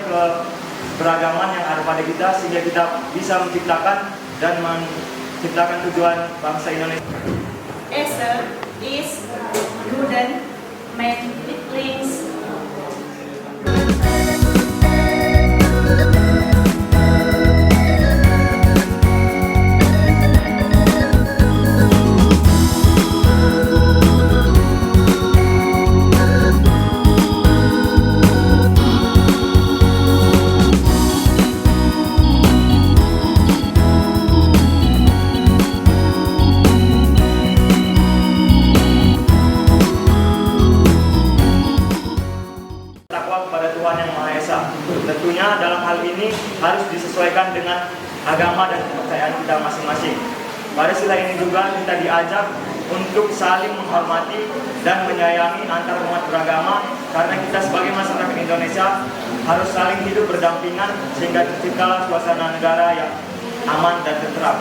keberagaman yang ada pada kita sehingga kita bisa menciptakan dan menciptakan tujuan bangsa Indonesia. Acer is wooden made with links. Kepada Tuhan Yang Maha Esa. Tentunya dalam hal ini harus disesuaikan dengan agama dan kepercayaan kita masing-masing. Pada sila ini juga kita diajak untuk saling menghormati dan menyayangi antar umat beragama, karena kita sebagai masyarakat Indonesia harus saling hidup berdampingan sehingga terciptalah suasana negara yang aman dan tentram.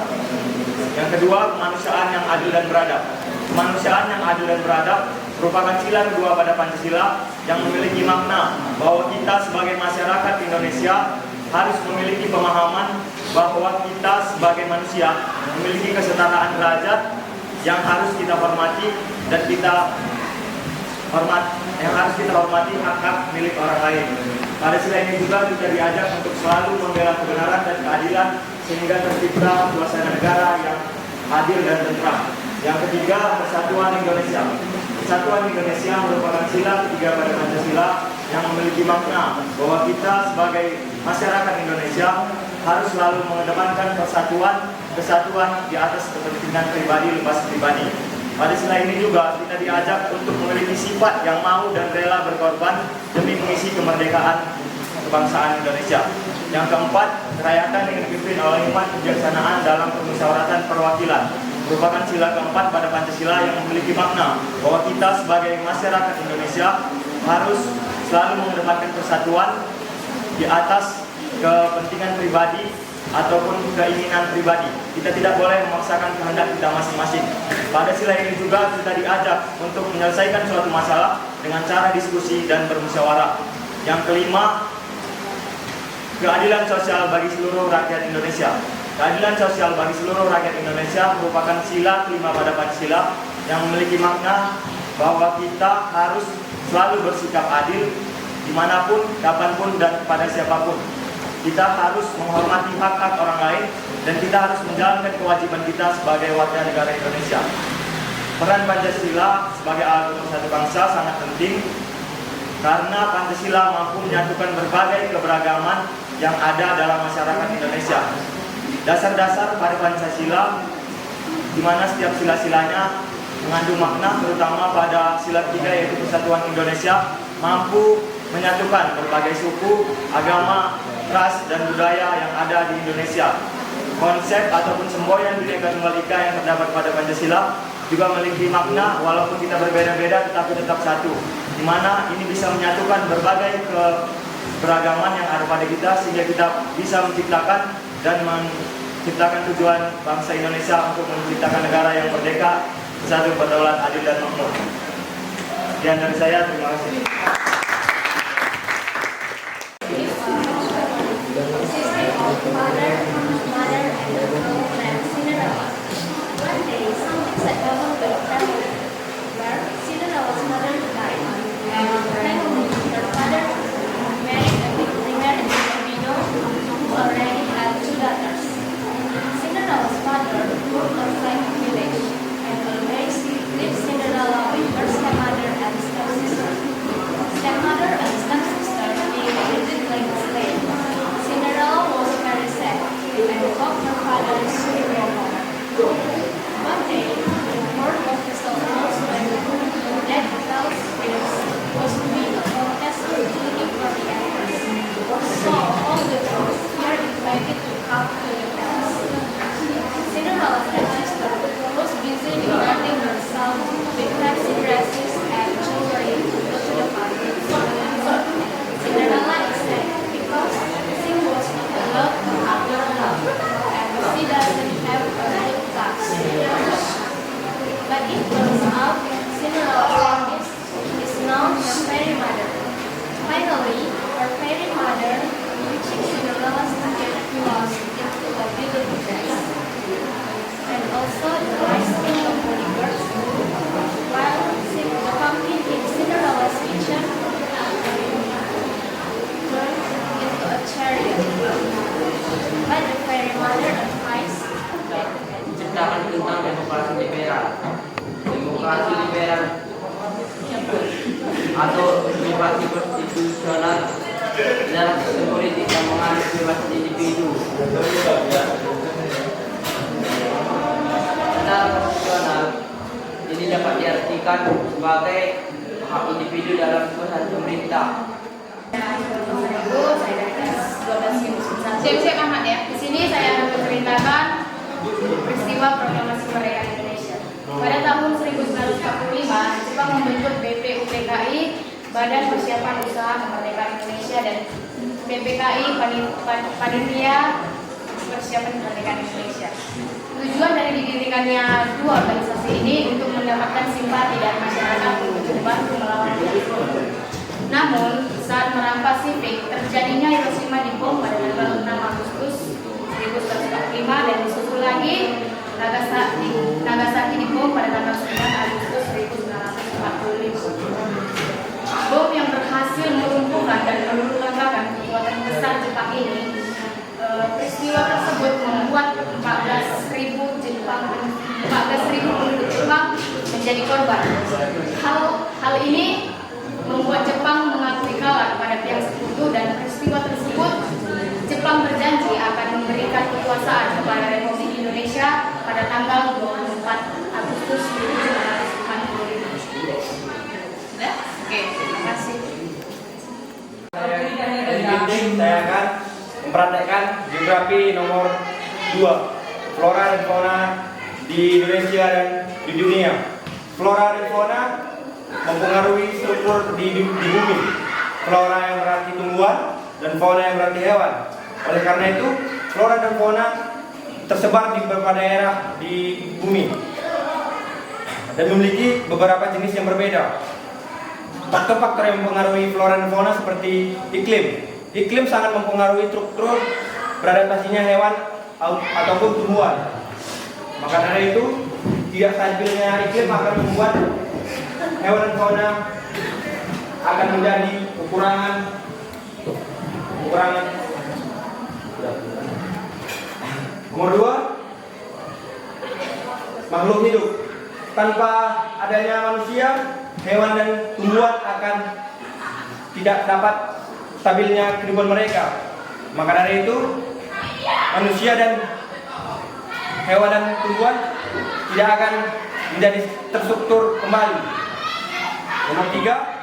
Yang kedua, kemanusiaan yang adil dan beradab. Kemanusiaan yang adil dan beradab merupakan sila kedua pada Pancasila yang memiliki makna bahwa kita sebagai masyarakat Indonesia harus memiliki pemahaman bahwa kita sebagai manusia memiliki kesetaraan derajat yang harus kita hormati dan hormati hak-hak milik orang lain. Pada sila ini juga kita diajak untuk selalu membela kebenaran dan keadilan sehingga tercipta suasana negara yang adil dan tentram. Yang ketiga, persatuan Indonesia. Persatuan Indonesia merupakan sila ketiga pada Pancasila yang memiliki makna bahwa kita sebagai masyarakat Indonesia harus selalu mengedepankan kesatuan di atas kepentingan pribadi lepas pribadi. Pada sila ini juga kita diajak untuk memiliki sifat yang mau dan rela berkorban demi mengisi kemerdekaan kebangsaan Indonesia. Yang keempat, kerakyatan yang dipimpin oleh hikmat kebijaksanaan dalam permusyawaratan perwakilan merupakan sila keempat pada Pancasila yang memiliki makna bahwa kita sebagai masyarakat Indonesia harus selalu mengedepankan persatuan di atas kepentingan pribadi ataupun keinginan pribadi. Kita tidak boleh memaksakan kehendak kita masing-masing. Pada sila ini juga kita diajak untuk menyelesaikan suatu masalah dengan cara diskusi dan bermusyawarah. Yang kelima, keadilan sosial bagi seluruh rakyat Indonesia. Keadilan sosial bagi seluruh rakyat Indonesia merupakan sila kelima pada Pancasila yang memiliki makna bahwa kita harus selalu bersikap adil dimanapun, kapanpun, dan kepada siapapun. Kita harus menghormati hak-hak orang lain dan kita harus menjalankan kewajiban kita sebagai warga negara Indonesia. Peran Pancasila sebagai alat pemersatu bangsa sangat penting karena Pancasila mampu menyatukan berbagai keberagaman yang ada dalam masyarakat Indonesia. Dasar-dasar pada Pancasila di mana setiap sila-silanya mengandung makna, terutama pada sila ketiga yaitu persatuan Indonesia, mampu menyatukan berbagai suku, agama, ras, dan budaya yang ada di Indonesia. Konsep ataupun semboyan Bhinneka Tunggal Ika yang terdapat pada Pancasila juga memiliki makna walaupun kita berbeda-beda tetapi tetap satu, di mana ini bisa menyatukan berbagai keberagaman yang ada pada kita sehingga kita bisa menciptakan dan menciptakan tujuan bangsa Indonesia untuk menciptakan negara yang merdeka, bersatu, berdaulat, adil, dan makmur. Sekian dari saya, terima kasih. Cinderella was very sad and walked her father's chariot, but the fairy mother of Christ Menciptakan tentang demokrasi liberal. Demokrasi liberal atau demokrasi konstitusional adalah sistem politik yang menganut kebebasan individu. Secara konstitusional, ini dapat diartikan sebagai hak individu dalam kekuasaan pemerintah. Siap-siap amat ya. Di sini saya akan menceritakan peristiwa proklamasi kemerdekaan Indonesia. Pada tahun 1945, Jepang membentuk BPUPKI, Badan Persiapan Usaha Kemerdekaan Indonesia, dan BPKI, Panitia Persiapan Kemerdekaan Indonesia. Tujuan dari didirikannya dua organisasi ini untuk mendapatkan simpati dari masyarakat untuk membantu melawan komunisme. Namun, saat merampas Sipik, terjadinya Hiroshima dibom pada tanggal 6 Agustus 1945 dan disusul lagi Nagasaki dibom pada tanggal 9 Agustus 1945. Bom yang berhasil melumpuhkan dan meluluh-lantakkan kekuatan besar Jepang ini, peristiwa tersebut membuat 14.000 penduduk Jepang menjadi korban. Hal ini membuat Jepang mengakui kalah pada pihak sekutu, dan peristiwa tersebut Jepang berjanji akan memberikan kekuasaan kepada Republik Indonesia pada tanggal 24 Agustus 1945. Sudah? Oke, terima kasih. Saya akan mempraktekkan geografi nomor 2, flora dan fauna di Indonesia dan di dunia. Flora dan fauna mempengaruhi struktur di bumi. Flora yang berarti tumbuhan dan fauna yang berarti hewan. Oleh karena itu, flora dan fauna tersebar di beberapa daerah di bumi dan memiliki beberapa jenis yang berbeda. Faktor-faktor yang mempengaruhi flora dan fauna seperti iklim. Iklim sangat mempengaruhi struktur beradaptasinya hewan ataupun tumbuhan. Maka dari itu, tidak stabilnya iklim akan membuat hewan dan fauna akan menjadi kekurangan. Nomor 2, makhluk hidup. Tanpa adanya manusia, hewan dan tumbuhan akan tidak dapat stabilnya kehidupan mereka. Maka dari itu, manusia dan hewan dan tumbuhan tidak akan menjadi terstruktur kembali. Nomor 3,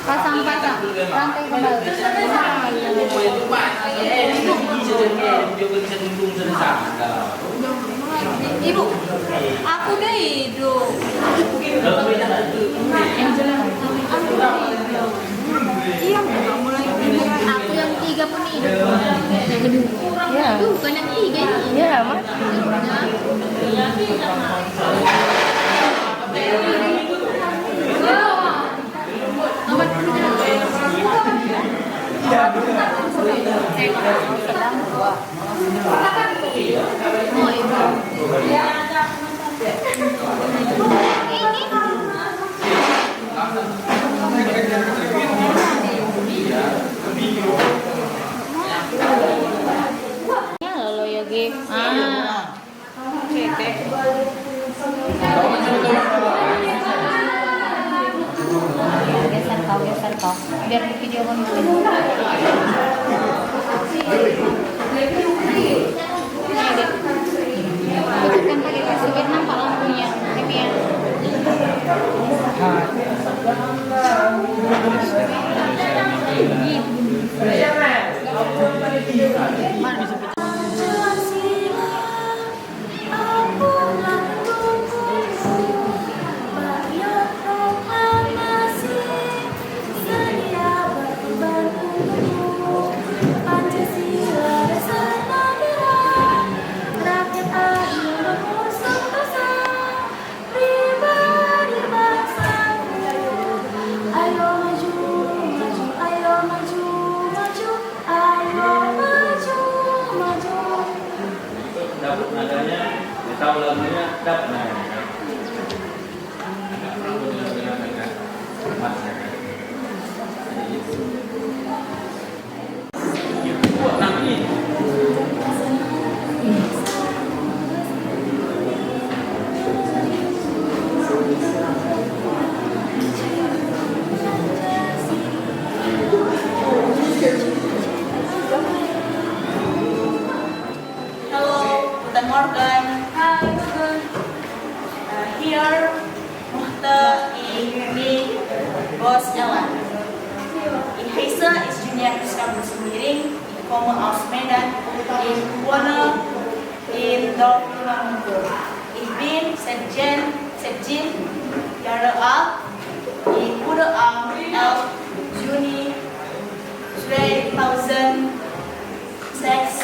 pasang rantai kembali. Ibu, aku udah hidup. Iya, aku yang 3 pun hidup. Ya. Itu bukan yang 3 ini. Ya, Mak. Lo Yogi. Geser kau. Biar di video kamu. Bukan pakai kasih nampak lampunya, tapi ya. Pancasila bersama tahu lagunya dapat kan? Agak ragu dengan emasnya kan. Jadi itu buat nanti. Hello, guten Morgen. Hier möchte ich mich vorstellen. Ich heiße Junia Rizka Busmiring. Ich komme aus Medan. Ich wohne in Dortmund. Ich bin 17 Jahre alt. Ich wurde am 11. Juni 2006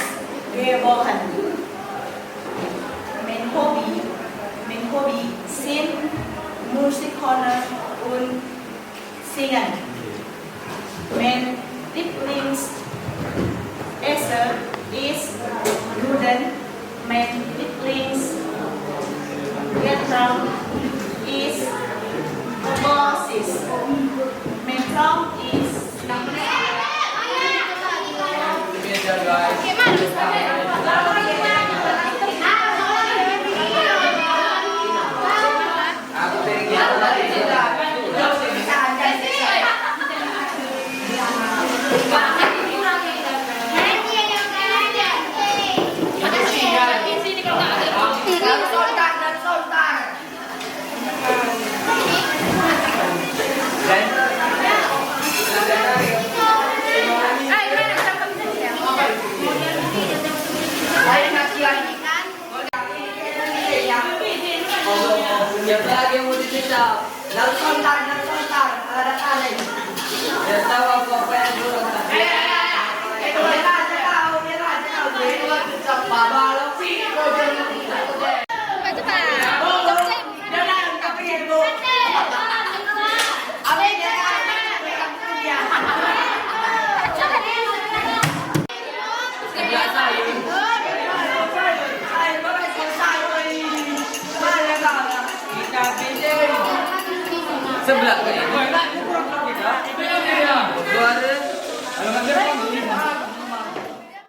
geboren. Mein Hobby sind Musik hören und singen. Mein Lieblingsessen ist Nudeln. Mein Lieblingsgetränk ist Oasis. Mein Traum ist Siapa lagi yang mau dicerita? Lalu sontar, ada kali. Dia tahu apa yang dulu. Sebelah ke ini. Suara